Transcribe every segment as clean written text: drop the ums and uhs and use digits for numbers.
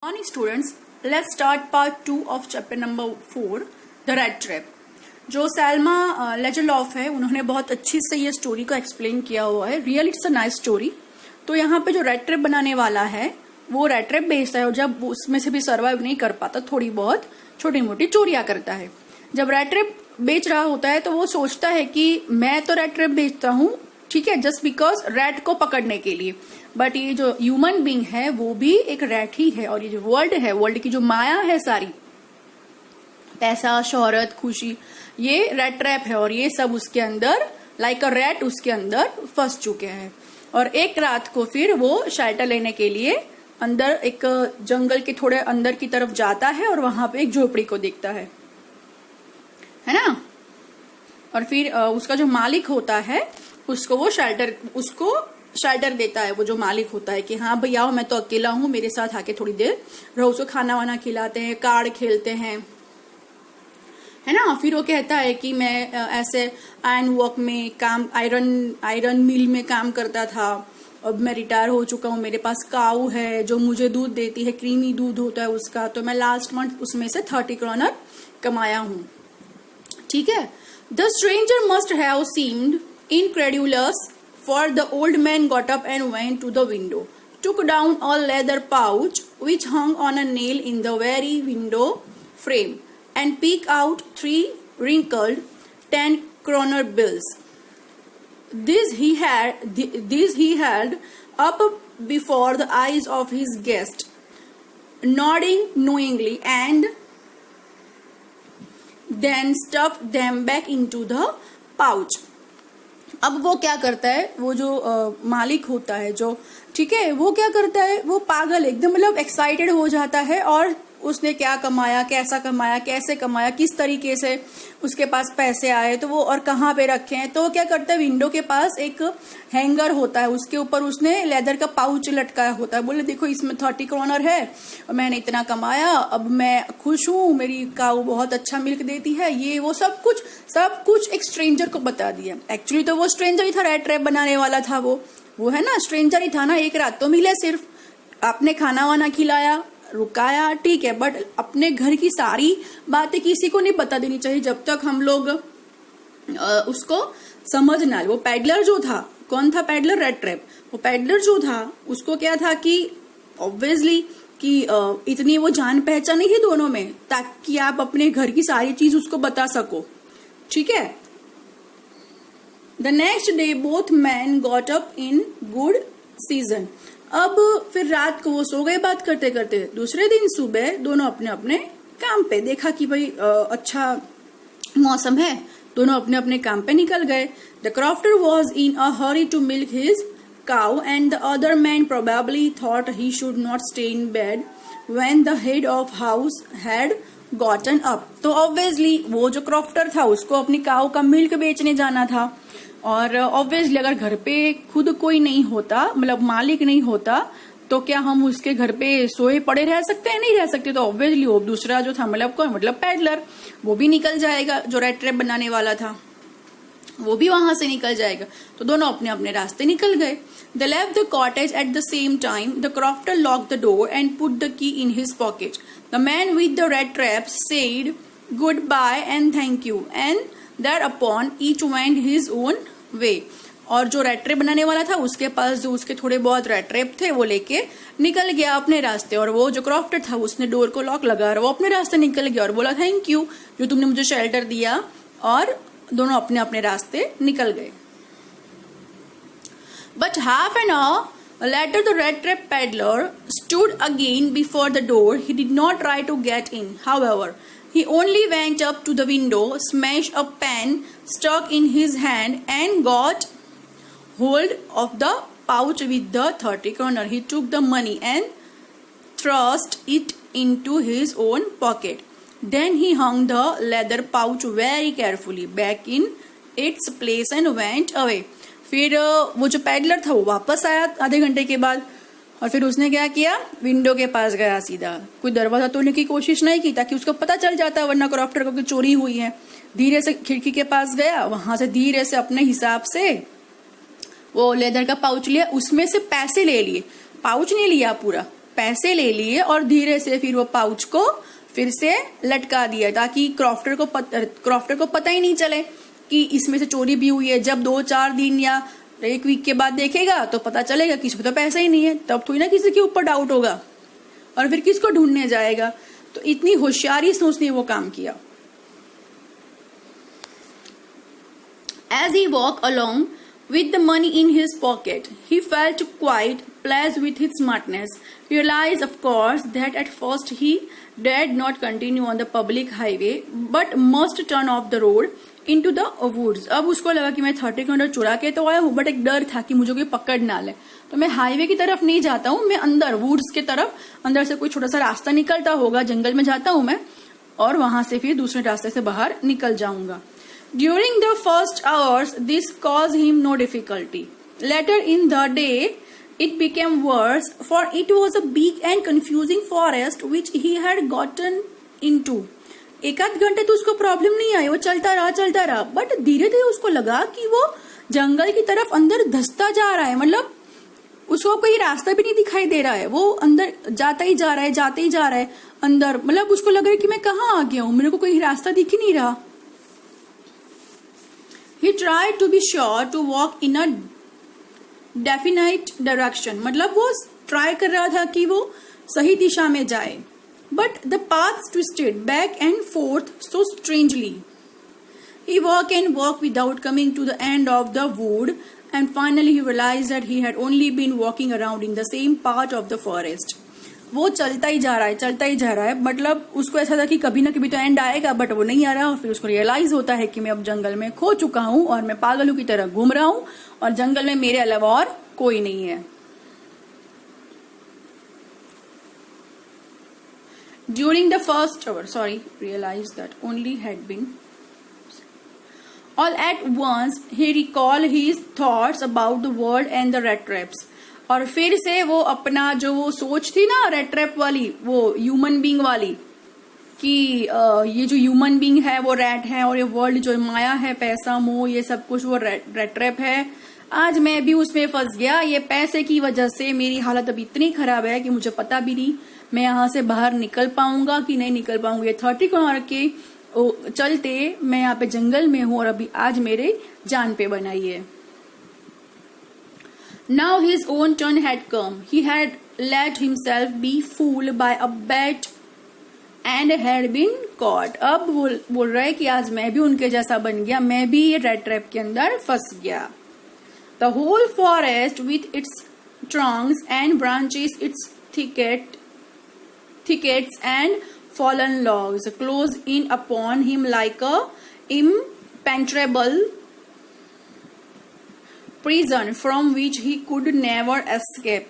Morning students, let's start part 2 of chapter number 4, The Rat Trap. जो सैल्मा लेजरलॉफ है उन्होंने बहुत अच्छी से ये स्टोरी को एक्सप्लेन किया हुआ है. Real it's a nice story. तो यहाँ पे जो रैट ट्रैप बनाने वाला है वो रैट ट्रैप बेचता है और जब उसमें से भी सर्वाइव नहीं कर पाता थोड़ी बहुत छोटी मोटी चोरियां करता है. जब रैट ट्रैप बेच रहा होता है तो वो सोचता है कि मैं तो रैट ट्रैप बेचता हूँ, ठीक है, जस्ट बिकॉज रैट को पकड़ने के लिए. बट ये जो ह्यूमन बीइंग है वो भी एक रैट ही है और ये जो वर्ल्ड है, वर्ल्ड की जो माया है सारी, पैसा, शोहरत, खुशी, ये रैट ट्रैप है और ये सब उसके अंदर लाइक अ रैट उसके अंदर फंस चुके हैं. और एक रात को फिर वो शेल्टर लेने के लिए अंदर एक जंगल के थोड़े अंदर की तरफ जाता है और वहां पे एक झोपड़ी को देखता है ना. और फिर उसका जो मालिक होता है उसको शेल्टर देता है. वो जो मालिक होता है कि हाँ भैया मैं तो अकेला हूँ, मेरे साथ आके थोड़ी देर रहो. उसको खाना वाना खिलाते हैं, कार्ड खेलते हैं, है ना. फिर वो कहता है कि मैं ऐसे आयरन वर्क में काम, आयरन मिल में काम करता था, अब मैं रिटायर हो चुका हूँ, मेरे पास काऊ है जो मुझे दूध देती है, क्रीमी दूध होता है उसका, तो मैं लास्ट मंथ उसमें से 30 करोनर कमाया हूँ, ठीक है. The stranger must have seemed incredulous, for the old man got up and went to the window, took down a leather pouch which hung on a nail in the very window frame, and picked out 3 wrinkled 10-kroner bills. These he held up before the eyes of his guest, nodding knowingly, and then stuffed them back into the pouch. अब वो क्या करता है, वो जो मालिक होता है जो, ठीक है, वो क्या करता है, वो पागल एकदम, मतलब एक्साइटेड हो जाता है और उसने क्या कमाया, कैसा कमाया, कैसे कमाया, किस तरीके से उसके पास पैसे आए, तो वो और कहाँ पे रखे हैं. तो वो क्या करता है, विंडो के पास एक हैंगर होता है, उसके ऊपर उसने लेदर का पाउच लटकाया होता है. बोले देखो इसमें 30 करोनर है और मैंने इतना कमाया, अब मैं खुश हूँ, मेरी काऊ बहुत अच्छा मिल्क देती है, ये वो सब कुछ एक स्ट्रेंजर को बता दिया. एक्चुअली तो वो स्ट्रेंजर ही था, रैट ट्रैप बनाने वाला था वो है ना, स्ट्रेंजर ही था ना. एक रात तो मिले, सिर्फ आपने खाना वाना खिलाया, रुकाया, ठीक है, बट अपने घर की सारी बातें किसी को नहीं बता देनी चाहिए जब तक हम लोग उसको समझ ना ले. वो पैडलर जो था, कौन था पैडलर, रैट ट्रैप. वो पैडलर जो था उसको क्या था कि ऑब्वियसली कि इतनी वो जान पहचान नहीं थी दोनों में ताकि आप अपने घर की सारी चीज उसको बता सको, ठीक है. The next day both man got up in good season. अब फिर रात को वो सो गए बात करते करते. दूसरे दिन सुबह दोनों अपने अपने काम पे, देखा कि भाई अच्छा मौसम है, दोनों अपने अपने काम पे निकल गए. The crofter was in a hurry to milk his cow and the other man probably thought he should not stay in bed when the head of house had gotten up. तो ऑब्वियसली वो जो crofter था उसको अपनी cow का milk बेचने जाना था और ऑब्वियसली अगर घर पे खुद कोई नहीं होता, मतलब मालिक नहीं होता, तो क्या हम उसके घर पे सोए पड़े रह सकते हैं, नहीं रह सकते. तो ऑब्वियसली वो दूसरा जो था, मतलब कौन, मतलब पैडलर, वो भी निकल जाएगा, जो रैट ट्रैप बनाने वाला था वो भी वहां से निकल जाएगा. तो दोनों अपने अपने रास्ते निकल गए. They left the cottage at the same time. The crofter locked the door and put the key in his pocket. The man with the rat trap said goodbye and thank you, and thereupon each went his own way. और जो rat trap बनाने वाला था उसके पास जो उसके थोड़े बहुत रैट ट्रैप थे वो लेके निकल गया अपने रास्ते. और वो जो क्रॉफ्टर था उसने डोर को लॉक लगा, वो अपने रास्ते निकल गया और बोला थैंक यू जो तुमने मुझे शेल्टर दिया, और दोनों अपने अपने रास्ते निकल गए. But half an hour later, the rat trap peddler stood again before the door. He did not try to get in, however. He only went up to the window, smashed a pen stuck in his hand, and got hold of the pouch with the 30 kroner. He took the money and thrust it into his own pocket. Then he hung the leather pouch very carefully back in its place and went away. फिर वो जो peddler था वो वापस आया आधे घंटे के बाद और फिर उसने क्या किया, विंडो के पास गया सीधा. कोई दरवाजा तोड़ने की कोशिश नहीं की ताकि उसको पता चल जाता, वरना क्रॉफ्टर को चोरी हुई है. धीरे से खिड़की के पास गया, वहां से धीरे से अपने हिसाब से वो लेदर का पाउच लिया, उसमें से पैसे ले लिए, पाउच नहीं लिया पूरा, पैसे ले लिए और धीरे से फिर वो पाउच को फिर से लटका दिया ताकि क्रॉफ्टर को पता ही नहीं चले कि इसमें से चोरी भी हुई है। जब 2-4 दिन या 1 वीक के बाद देखेगा तो पता चलेगा कि इसमें तो पैसा ही नहीं है, तब थोड़ी ना किसी के ऊपर डाउट होगा और फिर किसको ढूंढने जाएगा। तो इतनी होशियारी से उसने वो काम किया। As he walked along with the money in his pocket, he felt quite pleased with his smartness. He realized, of course, that at first he dared not continue on the public highway, but must turn off the road into the woods. अब उसको लगा कि मैं 30 kilometre चुरा के तो आया हूँ, बट एक डर था कि मुझे कोई पकड़ ना ले, तो मैं हाईवे की तरफ नहीं जाता हूँ, मैं अंदर वुड्स के तरफ, अंदर से कोई छोटा सा रास्ता निकलता होगा, जंगल में जाता हूँ मैं, और वहां से फिर दूसरे रास्ते से बाहर निकल जाऊंगा। During the first hours, this caused him no difficulty. Later in the day, it became worse, for it was a big and confusing forest which he had gotten into. 1-8 घंटे तो उसको प्रॉब्लम नहीं आई, वो चलता रहा, बट धीरे धीरे उसको लगा कि वो जंगल की तरफ अंदर धंसता जा रहा है, मतलब उसको कोई रास्ता भी नहीं दिखाई दे रहा है, वो अंदर जाता ही जा रहा है अंदर, मतलब उसको लग रहा है कि मैं कहाँ आ गया हूँ, मेरे को कोई रास्ता दिख ही नहीं रहा। He tried to be sure to walk in a definite direction. मतलब वो ट्राई कर रहा था कि वो सही दिशा में जाए, but the paths twisted back and forth so strangely. He walked without coming to the end of the wood, and finally he realized that he had only been walking around in the same part of the forest. वो चलता ही जा रहा है, मतलब उसको ऐसा था कि कभी ना कभी तो एंड आएगा, बट वो नहीं आ रहा। और फिर उसको रियलाइज होता है कि मैं अब जंगल में खो चुका हूँ और मैं पागलों की तरह घूम रहा हूँ और जंगल में मेरे अलावा और कोई नहीं है। During the first hour, realized that only had been. All at once he recalled his thoughts about the world and the rat traps. और फिर से वो अपना जो वो सोच थी ना रेड ट्रैप वाली, वो ह्यूमन बीइंग वाली, कि ये जो ह्यूमन बीइंग है वो रैट है और ये वर्ल्ड जो माया है, पैसा मोह ये सब कुछ वो रेड ट्रैप है। आज मैं भी उसमें फंस गया, ये पैसे की वजह से मेरी हालत अभी इतनी खराब है कि मुझे पता भी नहीं मैं यहाँ से बाहर निकल पाऊंगा कि नहीं निकल पाऊंगा। ये 30 किलोमीटर के चलते मैं यहाँ पे जंगल में हूँ और अभी आज मेरे जान पे बनाई है। Now his own turn had come. He had let himself be fooled by a bat and had been caught. अब बोल रहा है कि आज मैं भी उनके जैसा बन गया, मैं भी ये रेड ट्रैप के अंदर फंस गया। The whole forest with its trunks and branches, its thickets and fallen logs closed in upon him like a impenetrable prison from which he could never escape.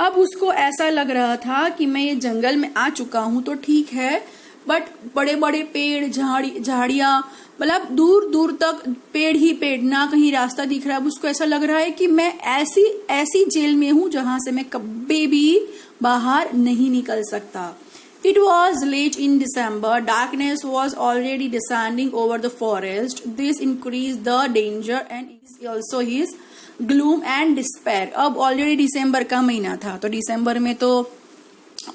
अब उसको ऐसा लग रहा था कि मैं ये जंगल में आ चुका हूं तो ठीक है, बट बड़े बड़े पेड़ झाड़ियां, मतलब दूर दूर तक पेड़ ही पेड़, ना कहीं रास्ता दिख रहा है। अब उसको ऐसा लग रहा है कि मैं ऐसी जेल में हूं जहां से मैं कभी भी बाहर नहीं निकल सकता। It was late in December. Darkness was already descending over the forest. This increased the danger and also his gloom and despair. अब ऑलरेडी दिसंबर का महीना था, तो दिसंबर में तो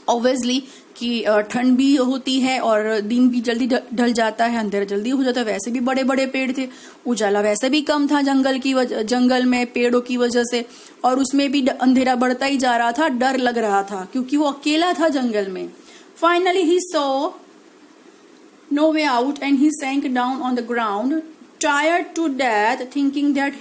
ऑब्वियसली कि ठंड भी होती है और दिन भी जल्दी ढल जाता है, अंधेरा जल्दी हो जाता है। वैसे भी बड़े बड़े पेड़ थे, उजाला वैसे भी कम था जंगल में पेड़ों की वजह से, और उसमें भी अंधेरा बढ़ता ही जा रहा था। डर लग रहा था क्योंकि वो अकेला था जंगल में। Finally he saw no way out and he sank down on the ground, tired to death, thinking that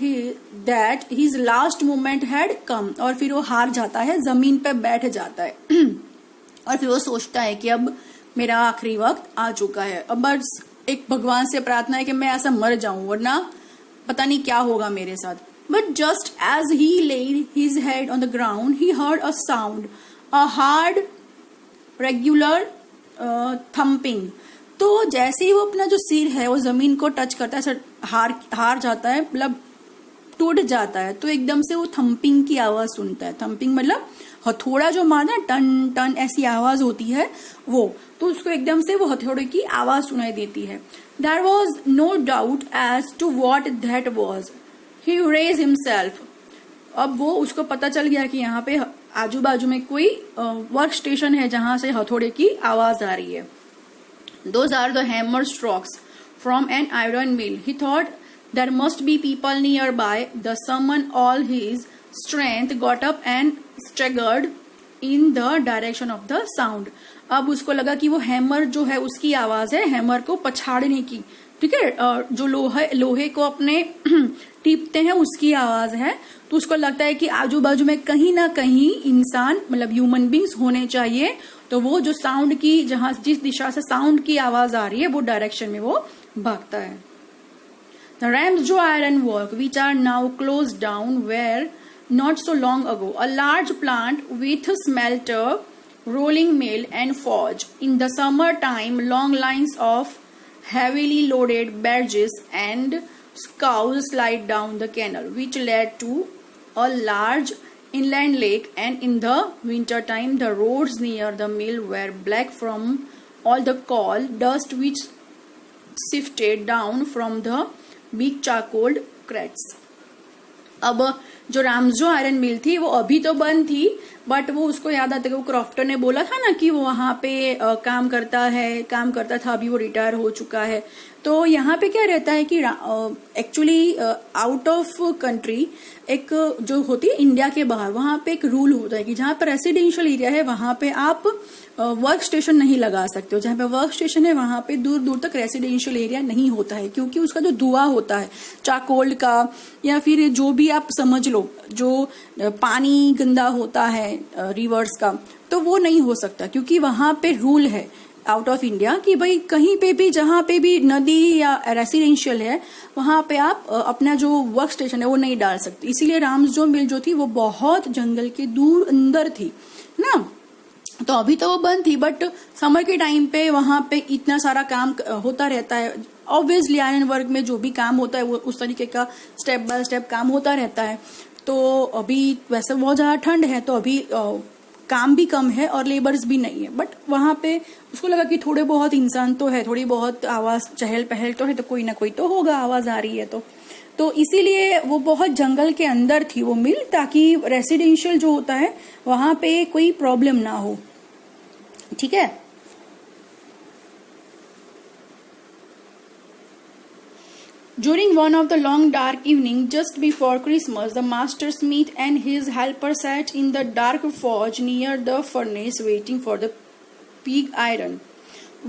his last moment had come. और फिर वो हार जाता है, जमीन पे बैठ जाता है और फिर वो सोचता है कि अब मेरा आखिरी वक्त आ चुका है, अब बस एक भगवान से प्रार्थना है कि मैं ऐसा मर जाऊं वरना पता नहीं क्या होगा मेरे साथ। But just as he laid his head on the ground, he heard a sound, a hard regular thumping. तो जैसे ही वो अपना जो सिर है वो जमीन को टच करता है, हार जाता है, मतलब टूट जाता है, तो एकदम से वो थम्पिंग की आवाज सुनता है। थम्पिंग मतलब हथौड़ा जो मारना, टन टन ऐसी आवाज होती है वो, तो उसको एकदम से वो हथौड़े की आवाज सुनाई देती है। There was no doubt as to what that was. He raised himself. अब वो उसको पता चल गया कि यहाँ पे आजू बाजू में कोई वर्क स्टेशन है जहां से हथौड़े की आवाज आ रही है. Those are the hammer strokes from an iron mill. He thought there must be people nearby. The summoned all his strength, got up and staggered in the direction of the sound. अब उसको लगा कि वो hammer जो है उसकी आवाज है, हैमर को पछाड़ने की. ठीक है, जो लोहे को अपने टीपते हैं उसकी आवाज है. तो उसको लगता है कि आजू बाजू में कहीं ना कहीं इंसान मतलब ह्यूमन बींग्स होने चाहिए. तो वो जो साउंड की जिस दिशा से साउंड की आवाज आ रही है वो डायरेक्शन में वो भागता है. The Ramsjo iron work, which are now closed down, were not so long ago a large plant with smelter, rolling mill and forge. In the summer time, long lines of heavily loaded barges and scows slide down the canal, which led to a large inland lake, and in the winter time the roads near the mill were black from all the coal dust which sifted down from the big charcoal crates. अब जो राम्सजो iron मिल थी वो अभी तो बंद थी, but वो उसको याद आता है वो क्रॉफ्टर ने बोला था ना कि वो वहां पे काम करता था, अभी वो रिटायर हो चुका है. तो यहाँ पे क्या रहता है कि एक्चुअली आउट ऑफ कंट्री एक जो होती है इंडिया के बाहर, वहां पे एक रूल होता है कि जहाँ पे रेसिडेंशियल एरिया है वहां पे आप वर्क स्टेशन नहीं लगा सकते हो. जहाँ पे वर्क स्टेशन है वहां पे दूर दूर तक रेसिडेंशियल एरिया नहीं होता है, क्योंकि उसका जो धुआं होता है चारकोल का या फिर जो भी आप समझ लो जो पानी गंदा होता है रिवर्स का, तो वो नहीं हो सकता. क्योंकि वहां पे रूल है आउट ऑफ इंडिया कि भाई कहीं पे भी जहां पे भी नदी या रेसिडेंशियल है वहां पे आप अपना जो वर्क स्टेशन है वो नहीं डाल सकते. इसीलिए राम्सजो मिल जो थी वो बहुत जंगल के दूर अंदर थी ना. तो अभी तो वो बंद थी, बट समर के टाइम पे वहां पे इतना सारा काम होता रहता है. ऑब्वियसली आयरन वर्क में जो भी काम होता है वो उस तरीके का स्टेप बाय स्टेप काम होता रहता है. तो अभी वैसे बहुत ज्यादा ठंड है तो अभी काम भी कम है और लेबर्स भी नहीं है, बट वहां पे उसको लगा कि थोड़े बहुत इंसान तो है, थोड़ी बहुत आवाज चहल पहल तो है, तो कोई ना कोई तो होगा, आवाज आ रही है तो इसीलिए वो बहुत जंगल के अंदर थी वो मिल, ताकि रेसिडेंशियल जो होता है वहां पे कोई प्रॉब्लम ना हो. ठीक है. During one of the long dark evening just before Christmas, the master smith and his helper sat in the dark forge near the furnace waiting for the pig iron,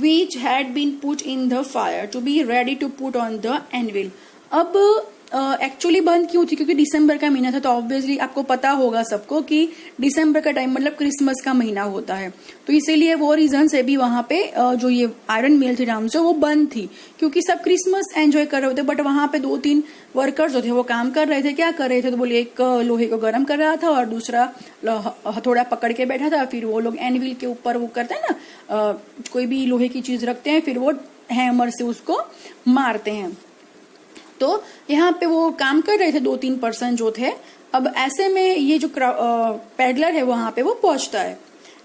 which had been put in the fire to be ready to put on the anvil. अब actually बंद क्यों थी? क्योंकि दिसंबर का महीना था. तो obviously आपको पता होगा सबको कि दिसंबर का टाइम मतलब क्रिसमस का महीना होता है, तो इसीलिए वो रीजन से भी वहां पे जो ये आयरन मिल थी राम्सजो वो बंद थी, क्योंकि सब क्रिसमस एंजॉय कर रहे थे. बट वहां पे 2-3 वर्कर्स जो थे वो काम कर रहे थे. क्या कर रहे थे? तो बोले एक लोहे को गर्म कर रहा था और दूसरा हथौड़ा पकड़ के बैठा था. फिर वो लोग एनविल के ऊपर वो करते हैं ना, कोई भी लोहे की चीज रखते हैं, फिर वो हैमर से उसको मारते हैं. तो यहाँ पे वो काम कर रहे थे 2-3 पर्सन जो थे. अब ऐसे में ये जो पेडलर है वहां पे वो पहुंचता है.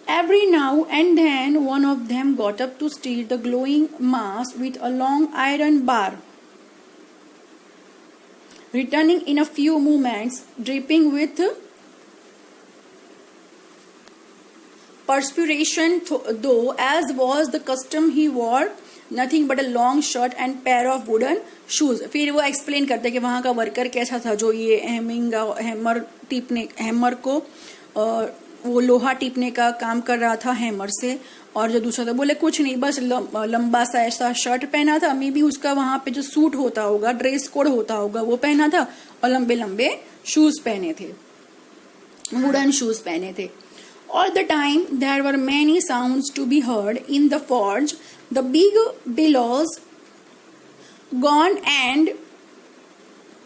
Every now and then one of them got up to steer the glowing mass with a long iron bar, returning in a few moments dripping with perspiration, though as was the custom he wore nothing but a long shirt and pair of wooden shoes. फिर वो explain करते कि वहां का worker कैसा था जो ये हैमर को वो लोहा टीपने का काम कर रहा था हैमर से. और जो दूसरा था बोले कुछ नहीं, बस लंबा सा ऐसा शर्ट पहना था, मे बी उसका वहां पे जो सूट होता होगा, ड्रेस कोड होता होगा वो पहना था, और लंबे लंबे शूज पहने थे, वुडन शूज पहने थे. All the time there were many sounds to be heard in the forge. The big bellows gone and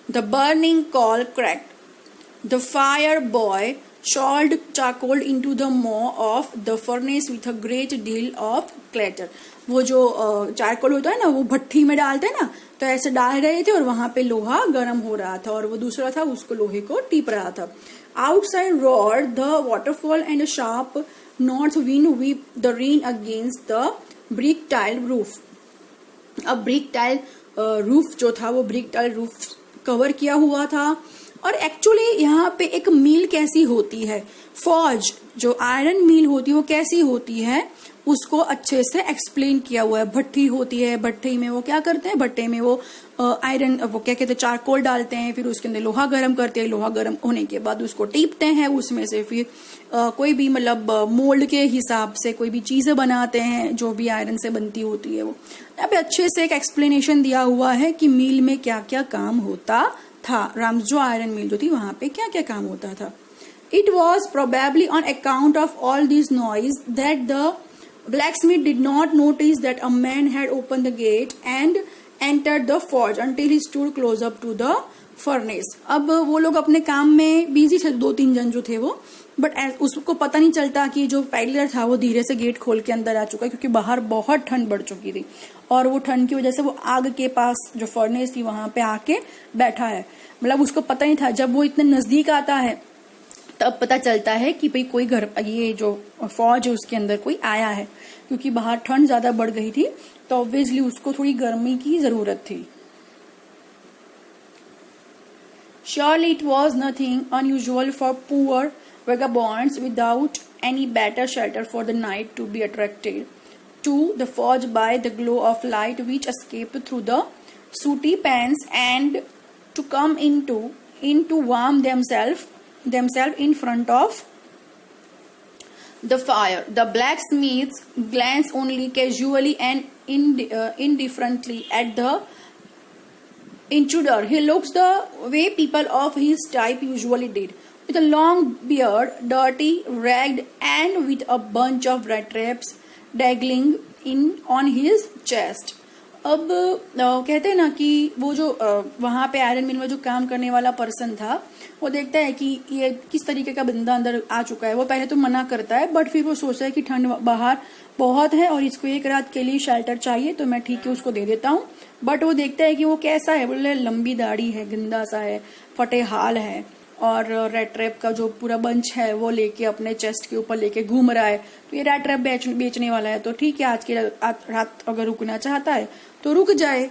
the burning coal cracked. The fire boy shoveled charcoal into the maw of the furnace with a great deal of clatter. वो जो charcoal होता है ना वो भट्टी में डालते हैं ना, तो ऐसे डाल रहे थे और वहां पे लोहा गर्म हो रहा था और वो दूसरा था उसको लोहे को टीप रहा था. Outside roared the waterfall and a sharp north wind whipped the rain against the brick tile roof. अब ब्रिक टाइल रूफ जो था वो ब्रिक टाइल रूफ कवर किया हुआ था और एक्चुअली यहाँ पे एक मील कैसी होती है, फॉर्ज जो आयरन मील होती है वो कैसी होती है, उसको अच्छे से एक्सप्लेन किया हुआ है। भट्ठी होती है, भट्ठी में वो क्या करते हैं, भट्टे में वो आयरन, वो क्या कहते हैं, चारकोल डालते हैं, फिर उसके अंदर लोहा गर्म करते हैं, लोहा गर्म होने के बाद उसको टीपते हैं, उसमें से फिर कोई भी मतलब मोल्ड के हिसाब से कोई भी चीजें बनाते हैं जो भी आयरन से बनती होती है। वो यहाँ पे अच्छे से एक एक्सप्लेनेशन दिया हुआ है कि मील में क्या क्या काम होता था, रामजो आयरन मिल जो थी वहां पे क्या क्या काम होता था। It was probably on account of all this noise that the blacksmith did not notice that a man had opened the gate and entered the forge until he stood close up to the furnace. अब वो लोग अपने काम में busy थे, 2-3 जन जो थे वो, बट उसको पता नहीं चलता कि जो पैडलर था वो धीरे से गेट खोल के अंदर आ चुका है, क्योंकि बाहर बहुत ठंड बढ़ चुकी थी और वो ठंड की वजह से वो आग के पास जो फर्नेस थी वहां पे आके बैठा है। मतलब उसको पता नहीं था, जब वो इतने नजदीक आता है तब पता चलता है कि भाई कोई घर, ये जो फौज है उसके अंदर कोई आया है, क्योंकि बाहर ठंड ज्यादा बढ़ गई थी तो ऑब्वियसली उसको थोड़ी गर्मी की जरूरत थी। Surely it was nothing unusual for poor vagabonds without any better shelter for the night to be attracted to the forge by the glow of light which escaped through the sooty pans and to come into warm themselves in front of the fire. The blacksmiths glance only casually and indifferently at the intruder. He looks the way people of his type usually did, with a long beard, dirty, ragged, and with a bunch of rat traps dangling in on his chest. अब कहते हैं ना कि वो जो वहां पे iron मिल में जो काम करने वाला पर्सन था वो देखता है कि ये किस तरीके का बंदा अंदर आ चुका है। वो पहले तो मना करता है, बट फिर वो सोचता है कि ठंड बाहर बहुत है और इसको एक रात के लिए शेल्टर चाहिए, तो मैं ठीक है उसको दे देता हूँ। बट वो देखता है कि वो कैसा है, बोले लंबी दाढ़ी है, गंदा सा है, फटे हाल है और रेड ट्रैप का जो पूरा बंच है वो लेके अपने चेस्ट के ऊपर लेके घूम रहा है। तो ये रेड ट्रैप बेचने वाला है, तो ठीक है आज की रात अगर रुकना चाहता है तो रुक जाए।